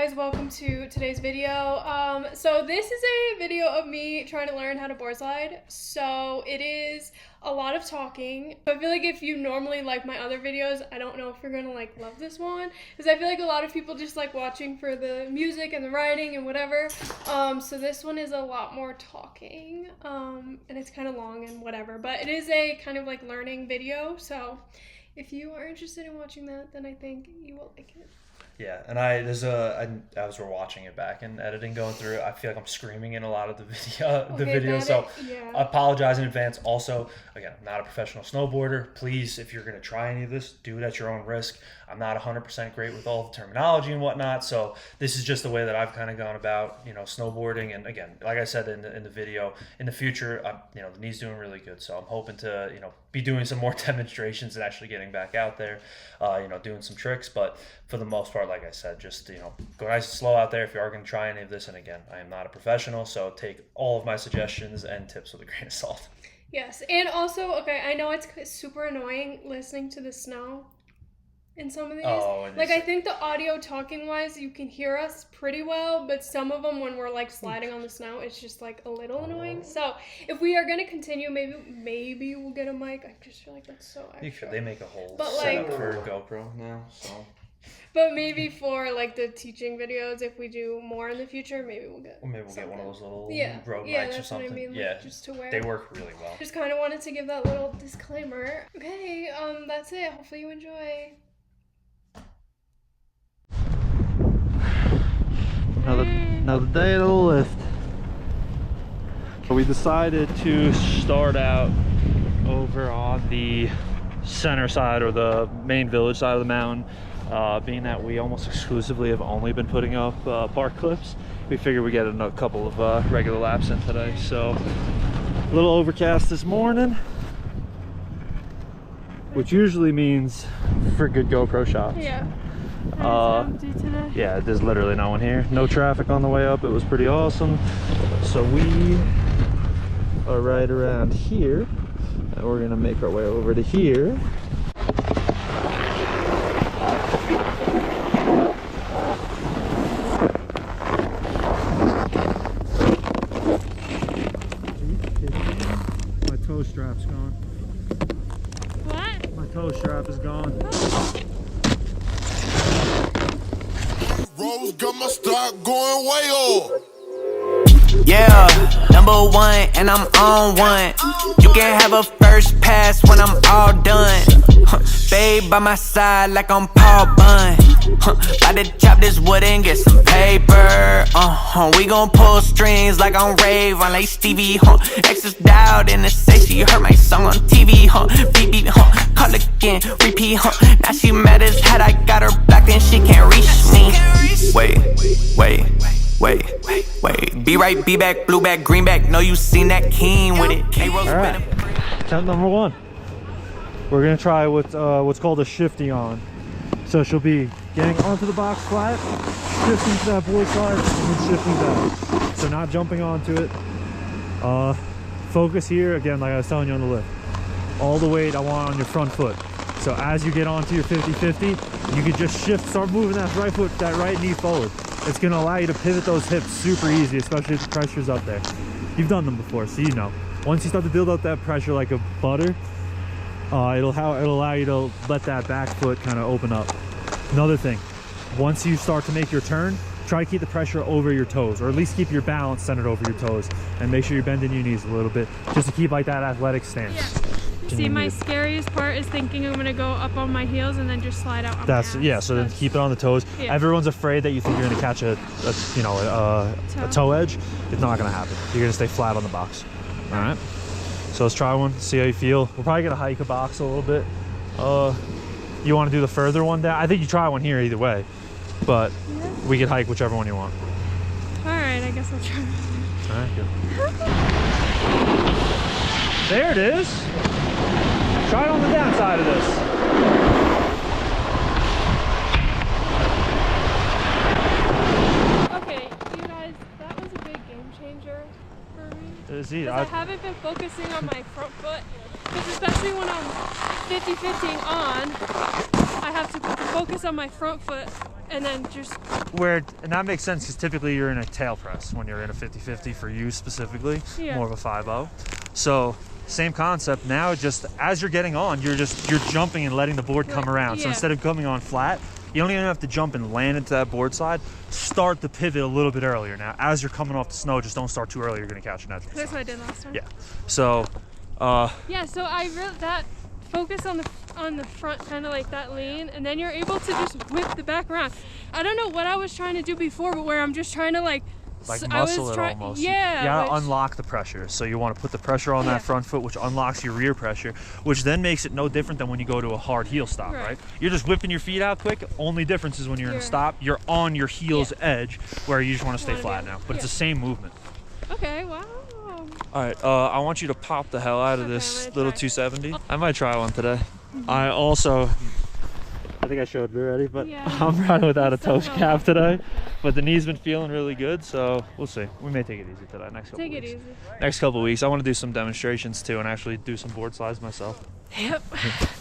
guys, welcome to today's video. So this is a video of me trying to learn how to boardslide. So it is a lot of talking. I feel like if you normally like my other videos, I don't know if you're gonna like love this one, because I feel like a lot of people just like watching for the music and the writing and whatever. So this one is a lot more talking, and it's kind of long and whatever, but it is a kind of like learning video. So if you are interested in watching that, then I think you will like it. Yeah, and as we're watching it back and editing, going through it, I feel like I'm screaming in a lot of the video. So I apologize in advance. Also, again, I'm not a professional snowboarder. Please, if you're going to try any of this, do it at your own risk. I'm not 100% great with all the terminology and whatnot, so this is just the way that I've kind of gone about, snowboarding. And again, like I said in the video, in the future, the knee's doing really good, so I'm hoping to, be doing some more demonstrations and actually getting back out there, doing some tricks. But for the most part, like I said, just, go nice and slow out there if you are going to try any of this. And again, I am not a professional, so take all of my suggestions and tips with a grain of salt. Yes, and also, okay, I know it's super annoying listening to the snow in some of these. I think the audio talking wise, you can hear us pretty well, but some of them when we're like sliding on the snow, it's just like a little annoying. So if we are gonna continue, maybe we'll get a mic. I just feel like that's so extra. They make a whole setup for GoPro now, so. But maybe for like the teaching videos, if we do more in the future, maybe we'll get. Or maybe we'll get one of those little road mics or something. What I mean, like, just to wear. They work really well. Just kind of wanted to give that little disclaimer. Okay, that's it. Hopefully you enjoy. Another day at the lift. We decided to start out over on the center side, or the main village side of the mountain. Being that we almost exclusively have only been putting up park clips, we figured we'd get a couple of regular laps in today. So a little overcast this morning, which usually means for good GoPro shots. Yeah. Yeah, there's literally no one here. No traffic on the way up. It was pretty awesome. So we are right around here, and we're gonna make our way over to here. My toe strap's gone. What? My toe strap is gone. Rose got my stock going way up. Yeah, #1 and I'm on one. You can have a first pass when I'm all done. Babe by my side like I'm Paul Bunyan. About to chop this wood and get some paper. We gon' pull strings like I'm Rave on like Stevie. Exes dialed in to say she heard my song on TV. Beep beep, call again, repeat. Now she mad as head, I got her back and she can't reach me. Wait. Be right, be back, blue back, green back. Know you seen that keen with it. Alright, attempt number 1. We're gonna try what's called a shifty on. So she'll be getting onto the box flat, shifting to that boardslide, and then shifting back. So not jumping onto it. Focus here, again, like I was telling you on the lift. All the weight I want on your front foot. So as you get onto your 50-50, you can just shift, start moving that right foot, that right knee forward. It's gonna allow you to pivot those hips super easy, especially if the pressure's up there. You've done them before, so you know. Once you start to build up that pressure like a butter, it'll allow you to let that back foot kind of open up. Another thing, once you start to make your turn, try to keep the pressure over your toes, or at least keep your balance centered over your toes, and make sure you're bending your knees a little bit, just to keep like that athletic stance. Yeah. See, my scariest part is thinking I'm gonna go up on my heels and then just slide out on my ass. Yeah, so then keep it on the toes. Yeah. Everyone's afraid that you think you're gonna catch a toe edge. It's not gonna happen. You're gonna stay flat on the box. All right. So let's try one, see how you feel. We're probably gonna hike a box a little bit. You want to do the further one down? I think you try one here either way, but we can hike whichever one you want. All right, I guess I'll try. All right, good. There it is. Try it on the downside of this. Okay, you guys, that was a big game changer for me. Because I haven't been focusing on my front foot, because especially when I'm 50-50 on, I have to focus on my front foot and then just and that makes sense because typically you're in a tail press when you're in a 50-50 for you specifically, more of a 5-0. So same concept. Now just as you're getting on, you're jumping and letting the board come around. So instead of coming on flat, you don't even have to jump and land into that board slide. Start the pivot a little bit earlier. Now, as you're coming off the snow, just don't start too early. You're going to catch an edge. That's what I did last time. Yeah. So, yeah. So I really that focus on the front, kind of like that lean, and then you're able to just whip the back around. I don't know what I was trying to do before, but where I'm just trying to like muscle it almost. Yeah. You gotta unlock the pressure. So you want to put the pressure on that front foot, which unlocks your rear pressure, which then makes it no different than when you go to a hard heel stop, right? You're just whipping your feet out quick. Only difference is when you're in a stop, you're on your heel's edge, where you just want to stay flat now. But it's the same movement. Okay, wow. All right, I want you to pop the hell out of this little 270. I might try one today. I think I showed it already, but I'm riding without a toast cap today. But the knee's been feeling really good, so we'll see. We may take it easy today. Next couple weeks. I want to do some demonstrations too, and actually do some board slides myself. Yep.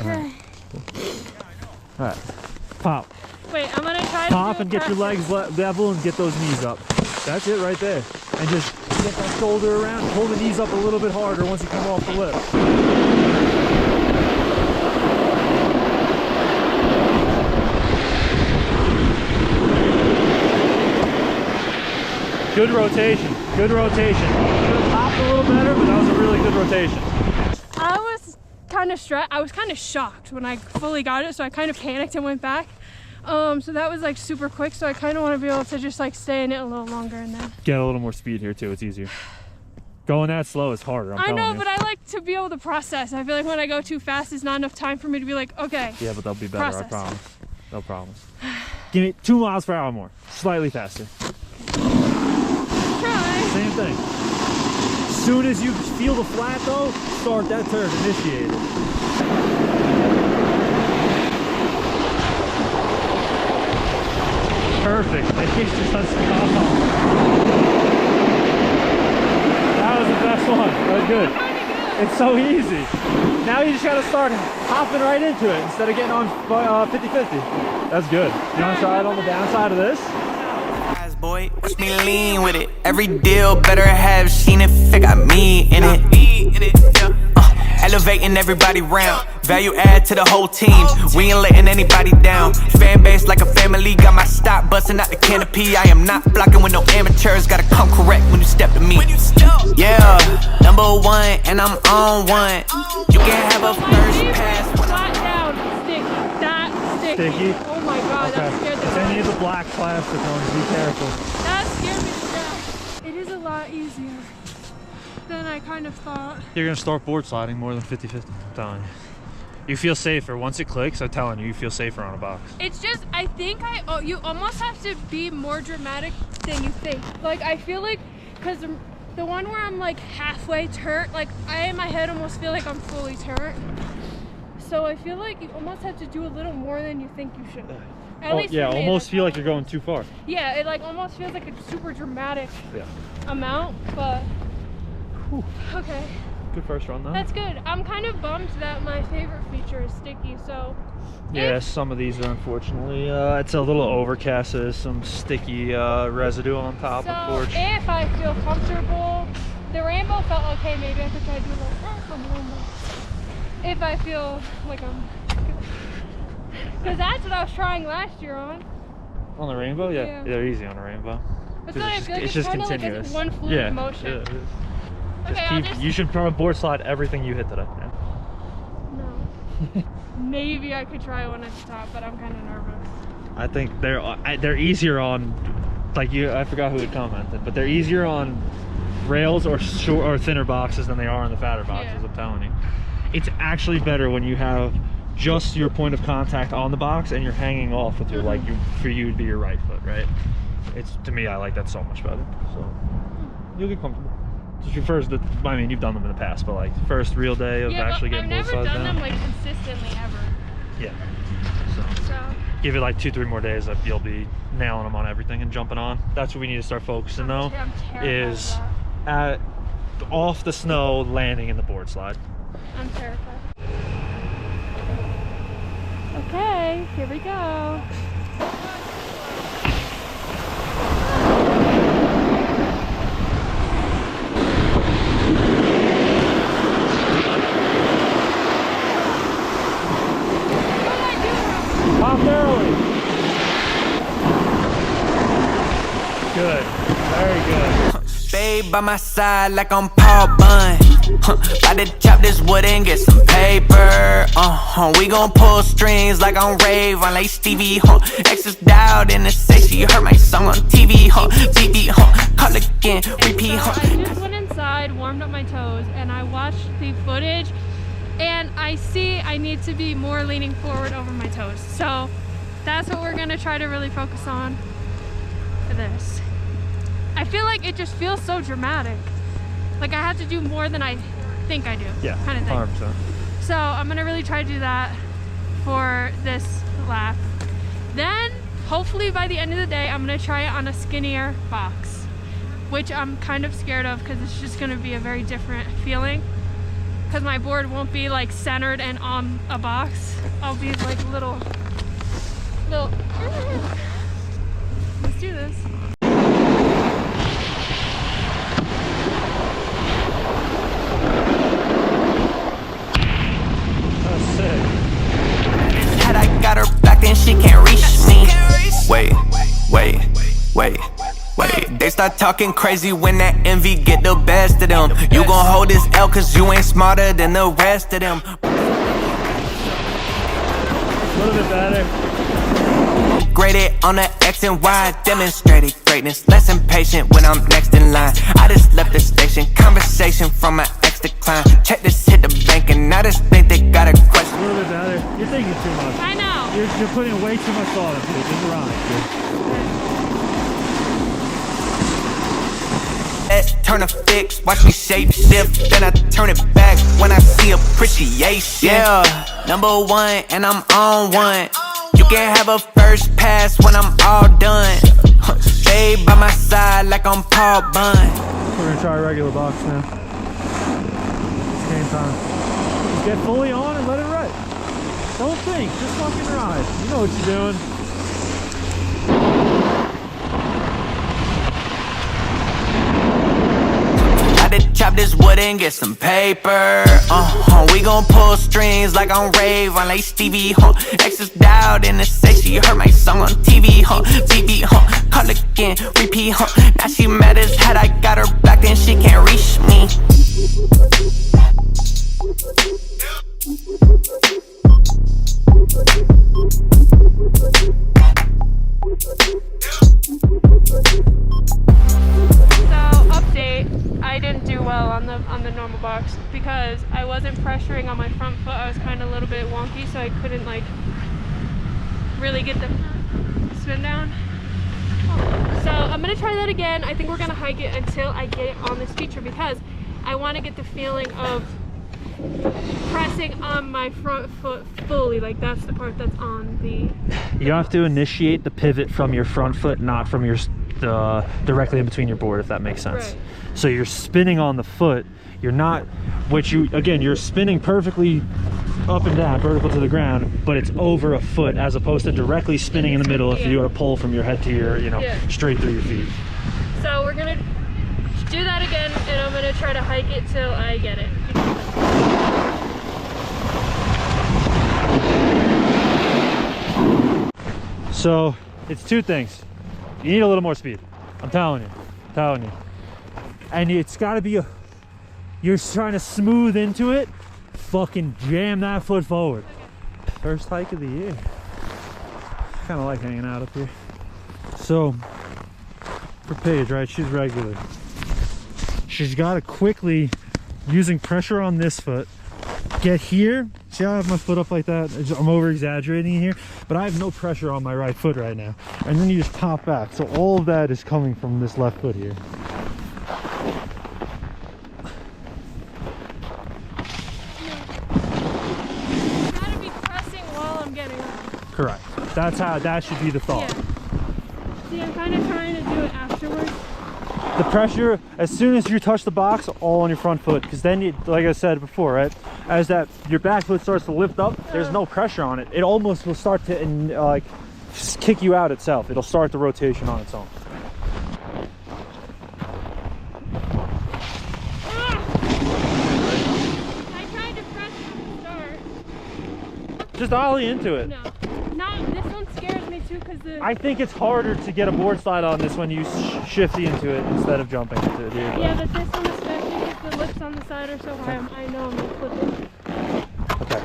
Okay. All right, pop. Wait, I'm gonna try to pop and get your legs level and get those knees up. That's it right there. And just get that shoulder around. Pull the knees up a little bit harder once you come off the lip. Good rotation. Good rotation. Could have popped a little better, but that was a really good rotation. I was kind of shocked when I fully got it, so I kind of panicked and went back. So that was like super quick, so I kind of want to be able to just like stay in it a little longer and then get a little more speed here too. It's easier. Going that slow is harder. I know, but I like to be able to process. I feel like when I go too fast, it's not enough time for me to be like, okay. Yeah, but they'll be better. I promise. No promise. Give me 2 miles per hour more, slightly faster. Try. Same thing. As soon as you feel the flat though, start that turn. Initiate it. Perfect. That was the best one. That was good. It's so easy. Now you just gotta start hopping right into it instead of getting on 50-50. That's good. You wanna try it on the downside of this? Boy, watch me lean with it. Every deal better have seen if it got me in it. Elevating everybody round. Value add to the whole team. We ain't letting anybody down. Fan base like a family. Got my stock busting out the canopy. I am not blocking with no amateurs. Gotta come correct when you step to me. Yeah, #1 and I'm on one. You can have a first pass. Flat down, sticky. That sticky. Sticky? Oh my god, that scared the hell out of me. Any of the black plastic ones, be careful. That scared me to death. It is a lot easier than I kind of thought. You're gonna start board sliding more than 50-50. I'm telling you. You feel safer. Once it clicks, I'm telling you, you feel safer on a box. It's just, I think you almost have to be more dramatic than you think. Like, I feel like, because the one where I'm like halfway turned, like I in my head almost feel like I'm fully turned. So I feel like you almost have to do a little more than you think you should. At least yeah, for me, almost feel like you're going too far. Yeah, it like almost feels like a super dramatic amount, but okay. Good first run though. That's good. I'm kind of bummed that my favorite feature is sticky, so. Yeah, some of these are unfortunately, it's a little overcast, so there's some sticky residue on top, so unfortunately. If I feel comfortable, the rainbow felt okay, maybe I could try to do a little on the rainbow. If I feel like I'm, because that's what I was trying last year on. On the rainbow? Yeah. They're easy on the rainbow. But then I feel like it's just continuous. Like one fluid motion. Yeah, it is. Okay, you should probably board slide everything you hit today. Yeah. No. Maybe I could try one at the top, but I'm kind of nervous. I think they're easier on, like I forgot who had commented, but they're easier on rails or short or thinner boxes than they are on the fatter boxes. I'm telling you, it's actually better when you have just your point of contact on the box and you're hanging off with your for you to be your right foot, right? It's, to me, I like that so much better. So you'll get comfortable. It's your first, I mean, you've done them in the past, but like first real day of actually getting both sides down. I've never done them like consistently ever. Yeah. So give it like 2-3 more days that you'll be nailing them on everything and jumping on. That's what we need to start focusing though, is off the snow, landing in the board slide. I'm terrified. Okay, here we go. good. Very good. Babe by my side like I'm Paul Bunyan. About to chop this wood and get some paper. We gon' pull strings like I'm Rave on like Stevie. Exes dialed in to say she heard my song on TV. TV. Call again, repeat. I just went inside, warmed up my toes, and I watched the footage. And I see I need to be more leaning forward over my toes. So that's what we're gonna try to really focus on for this. I feel like it just feels so dramatic. Like I have to do more than I think I do. Yeah, kind of thing. 100%. So I'm gonna really try to do that for this lap. Then hopefully by the end of the day, I'm gonna try it on a skinnier box, which I'm kind of scared of because it's just gonna be a very different feeling. Because my board won't be like centered and on a box. I'll be like little. Let's do this. That's sick. Had I got her back, then she can't reach me. Wait. They start talking crazy when that envy get the best of them. You gon' hold this L cause you ain't smarter than the rest of them. A little bit better. Graded on the X and Y, demonstrated greatness. Less impatient when I'm next in line. I just left the station, conversation from my ex decline. Check this, hit the bank, and I just think they got a question. A little bit better. You're thinking too much. I know. You're putting way too much thought into it. Just rhyme, dude. Turn a fix, watch me shape shift, then I turn it back when I see appreciation. Yeah, #1 and I'm on one. You can have a first pass when I'm all done. Babe by my side like I'm Paul Bunyan. We're gonna try a regular box now. It's game time. Just get fully on and let it ride. Don't think, just fucking ride. You know what you're doing. Chop this wood and get some paper. We gon' pull strings like I'm Rave on like Stevie. Exes dialed in to say she heard my song on TV. TV. Call again, repeat. Now she mad as had I got her back, then she can't reach me. On the normal box because I wasn't pressuring on my front foot. I was kind of a little bit wonky, so I couldn't like really get the spin down. So I'm gonna try that again. I think we're gonna hike it until I get it on this feature because I want to get the feeling of pressing on my front foot fully. Like that's the part that's on the You have to initiate the pivot from your front foot, not from your directly in between your board, if that makes sense. Right. So you're spinning on the foot. You're not, you're spinning perfectly up and down, vertical to the ground, but it's over a foot as opposed to directly spinning in the middle if you do a pull from your head to your, straight through your feet. So we're gonna do that again, and I'm gonna try to hike it till I get it. So it's two things. You need a little more speed. I'm telling you. And it's gotta be you're trying to smooth into it, fucking jam that foot forward. Okay. First hike of the year. Kind of like hanging out up here. So for Paige, right, she's regular. She's gotta quickly, using pressure on this foot, get here. See how I have my foot up like that? I'm over exaggerating here, but I have no pressure on my right foot right now. And then you just pop back. So all of that is coming from this left foot here. You gotta be pressing while I'm getting up. Correct. That should be the thought. Yeah. See, I'm kind of trying to do it afterwards. The pressure, as soon as you touch the box, all on your front foot, because then, like I said before, right, as your back foot starts to lift up, there's no pressure on it. It almost will start to like kick you out itself. It'll start the rotation on its own. I tried to press from the start. Just ollie into it. No, this one scares me too, because I think it's harder to get a board slide on this when you shifty into it instead of jumping into it. Yeah, but this one especially because the lips on the side are so high. I know I'm gonna flip it. Okay.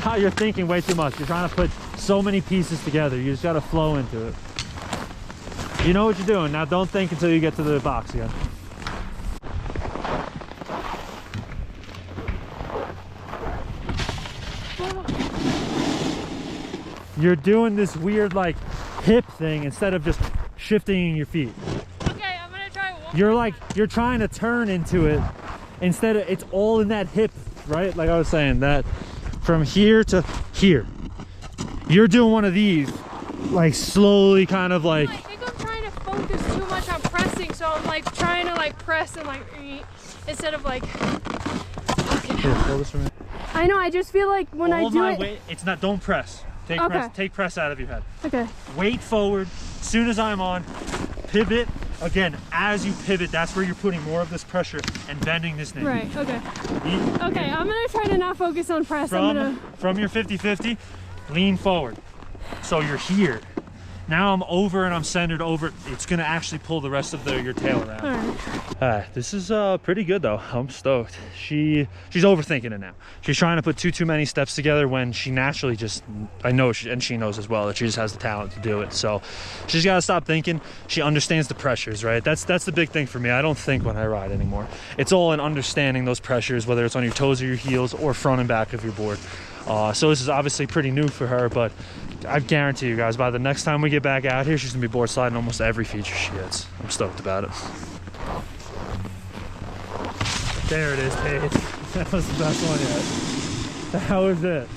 Now you're thinking way too much. You're trying to put so many pieces together. You just got to flow into it. You know what you're doing. Now don't think until you get to the box again. You're doing this weird like hip thing instead of just shifting your feet. Okay, I'm gonna try one. You're trying to turn into it instead of, it's all in that hip, right? Like I was saying, that from here to here. You're doing one of these, like slowly kind of like. I think I'm trying to focus too much on pressing, so I'm like trying to like press and like instead of like. Okay. Here, hold this for me. I know. I just feel like when I do it. Weight, it's not. Don't press. Take press out of your head. Okay. Weight forward. As soon as I'm on, pivot. Again, as you pivot, that's where you're putting more of this pressure and bending this knee. Right. Okay. Okay. I'm gonna try to not focus on press. From your 50-50, lean forward. So you're here. Now I'm over and I'm centered over. It's gonna actually pull the rest of your tail around. All right. This is pretty good though. I'm stoked. She's overthinking it now. She's trying to put too many steps together when she naturally just, I know, and she knows as well that she just has the talent to do it. So she's got to stop thinking. She understands the pressures, right? That's the big thing for me. I don't think when I ride anymore. It's all in understanding those pressures, whether it's on your toes or your heels or front and back of your board. So this is obviously pretty new for her, but I guarantee you guys, by the next time we get back out here, she's gonna be board sliding almost every feature she hits. I'm stoked about it. There it is, Paige. That was the best one yet. That was it.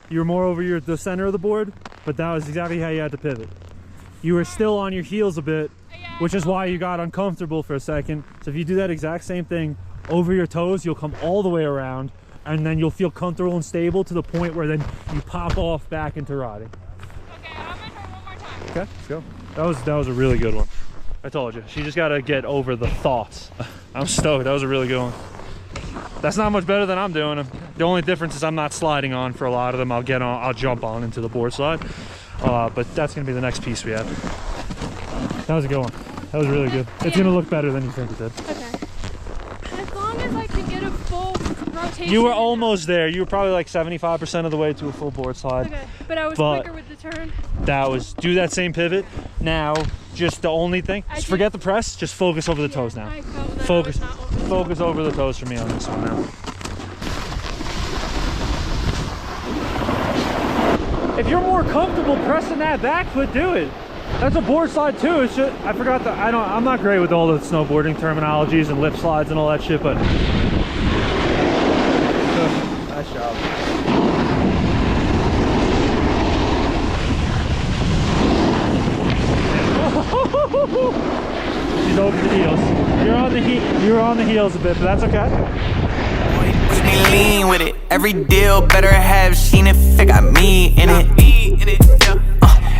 You were more over the center of the board, but that was exactly how you had to pivot. You were still on your heels a bit, which is why you got uncomfortable for a second. So if you do that exact same thing over your toes, you'll come all the way around, and then you'll feel comfortable and stable to the point where then you pop off back into riding. Okay, I'm gonna try one more time. Okay, let's go. That was a really good one. I told you, she just got to get over the thoughts. I'm stoked. That was a really good one. That's not much better than I'm doing. The only difference is I'm not sliding on for a lot of them. I'll jump on into the board slide. But that's gonna be the next piece we have. That was a good one. That was really good. It's gonna look better than you think it did. Okay. As long as I can get a full rotation. You were almost there. You were probably like 75% of the way to a full board slide. Okay, but I was quicker with the turn. Do that same pivot. Now, just the only thing, just forget the press, just focus over the toes now. I felt that Focus over the toes for me on this one now. If you're more comfortable pressing that back foot, do it. That's a board slide too. It's just, I forgot that I'm not great with all the snowboarding terminologies and lip slides and all that shit, but nice job. She's over the heels. You're on the heels a bit, but that's okay. Watch me lean with it. Every deal better have seen if it got me in it.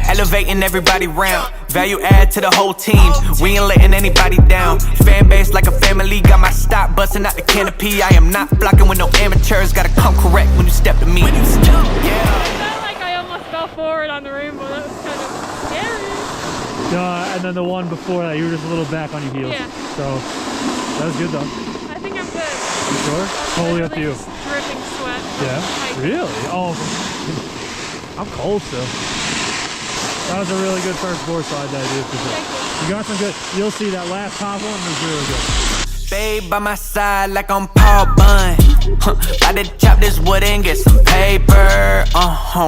Elevating everybody round. Value add to the whole team. We ain't letting anybody down. Fan base like a family. Got my stop busting out the canopy. I am not blocking with no amateurs. Gotta come correct when you step to me. I felt like I almost fell forward on the rainbow. That was kind of scary. And then the one before that, you were just a little back on your heels. Yeah. So that was good though. I think I'm good. You sure? Totally up to you. Dripping sweat. Yeah. Really? Oh, I'm cold still. That was a really good first board slide that I did for sure. Thank you. You got some good. You'll see that last top one was really good. Babe by my side like I'm Paul Bunyan. About to chop this wood and get some paper.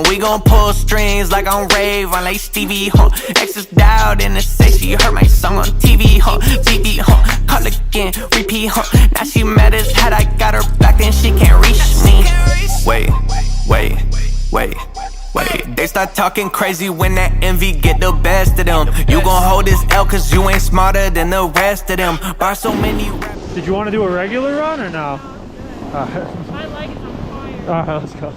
We gon' pull strings like I'm Rave on like Stevie. Exes dialed in to say she heard my song on TV. TV. Call again, repeat. Now she mad as head. I got her back and she can't reach me. Wait. They start talking crazy when that envy get the best of them. You gon' hold this L cause you ain't smarter than the rest of them. Bar so many. Did you want to do a regular run or no? My leg is on fire. Alright, let's go.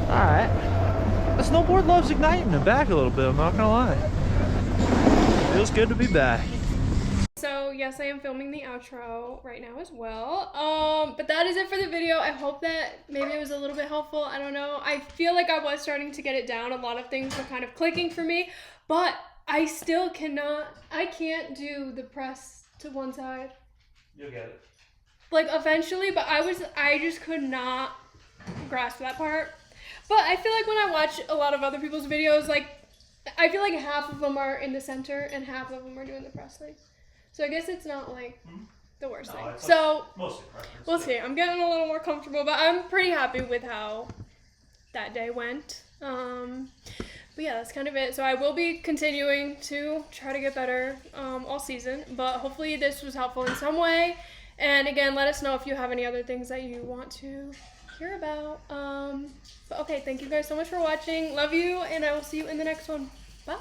Alright. The snowboard loves igniting it back a little bit, I'm not gonna lie. Feels good to be back. So yes, I am filming the outro right now as well. But that is it for the video. I hope that maybe it was a little bit helpful. I don't know. I feel like I was starting to get it down. A lot of things were kind of clicking for me, but I still I can't do the press to one side. You'll get it. Like eventually, but I just could not grasp that part. But I feel like when I watch a lot of other people's videos, like, I feel like half of them are in the center and half of them are doing the press thing. So I guess it's not like the worst thing. So mostly preference. We'll see. I'm getting a little more comfortable, but I'm pretty happy with how that day went. But yeah, that's kind of it. So I will be continuing to try to get better all season, but hopefully this was helpful in some way. And again, let us know if you have any other things that you want to hear about. But okay, thank you guys so much for watching. Love you, and I will see you in the next one. Bye.